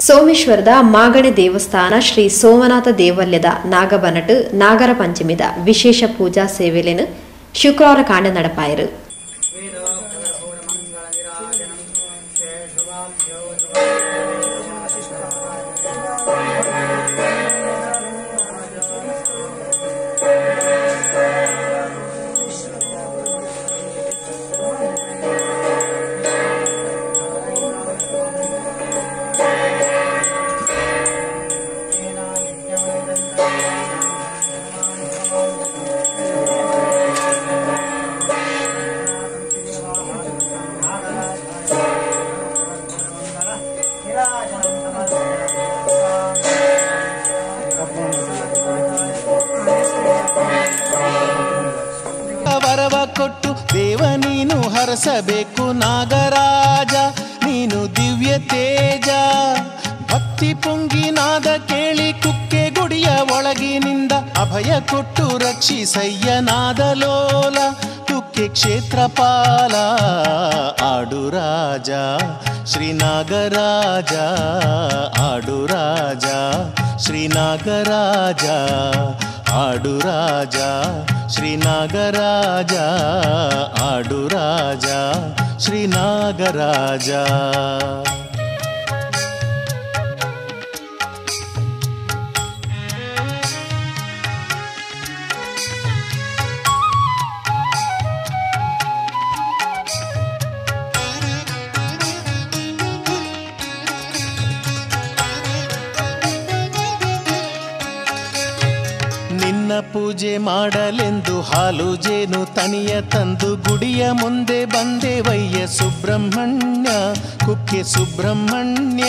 ಸೋಮೇಶ್ವರದ ಮಾಗಣೆ ದೇವಸ್ಥಾನ ಶ್ರೀ ಸೋಮನಾಥ ದೇವಾಲಯದ ನಾಗಬನಟ್ ನಾಗರ ಪಂಚಮಿದ ವಿಶೇಷ ಪೂಜಾ ಸೇವೆಯನ್ನು ಶುಕ್ರವಾರ ಕಾಂಡ ನಡಪಾಯಿರು. ವರವ ಕೊಟ್ಟು ದೇವ ನೀನು ಹರಸಬೇಕು ನಾಗರಾಜ, ನೀನು ದಿವ್ಯ ತೇಜ. ಭಕ್ತಿ ಪುಂಗಿನಾದ ಕೇಳಿ ಕುಕ್ಕೆ ಗುಡಿಯ ಒಳಗಿನಿಂದ ಅಭಯ ಕೊಟ್ಟು ರಕ್ಷಿಸಯ್ಯ ನಾದಲೋಲ. ಕುಕ್ಕೆ ಕ್ಷೇತ್ರಪಾಲ ಆಡು ರಾಜ ಶ್ರೀ ನಾಗರಾಜ, ಆಡು ರಾಜ ಶ್ರೀ ನಾಗರಾಜ, ಆಡು ರಾಜ ಶ್ರೀ ನಾಗರಾಜ, ಆಡು ರಾಜ ಶ್ರೀ ನಾಗರಾಜ. ನಿನ್ನ ಪೂಜೆ ಮಾಡಲೆಂದು ಹಾಲು ಜೇನು ತನಿಯ ತಂದು ಗುಡಿಯ ಮುಂದೆ ಬಂದೇವಯ್ಯ ಸುಬ್ರಹ್ಮಣ್ಯ, ಕುಕ್ಕೆ ಸುಬ್ರಹ್ಮಣ್ಯ.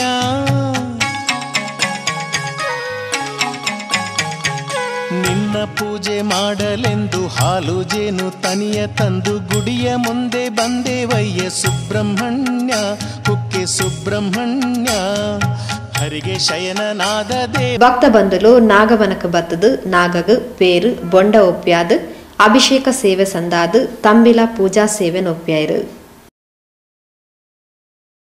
ನಿನ್ನ ಪೂಜೆ ಮಾಡಲೆಂದು ಹಾಲು ಜೇನು ತನಿಯ ತಂದು ಗುಡಿಯ ಮುಂದೆ ಬಂದೇವಯ್ಯ ಸುಬ್ರಹ್ಮಣ್ಯ, ಕುಕ್ಕೆ ಸುಬ್ರಹ್ಮಣ್ಯ. ಹರಿಗೆ ಶಯನನಾದ ಭಕ್ತ ಬಂಧುಲು ನಾಗವನಕ ಬತ್ತದು ನಾಗಗ ಪೇರು ಬೊಂಡ ಒಪ್ಪ್ಯಾದು ಅಭಿಷೇಕ ಸೇವೆ ಸಂದಾದು ತಂಬಿಲ ಪೂಜಾ ಸೇವೆ ಒಪ್ಪ್ಯಾಯಿರು.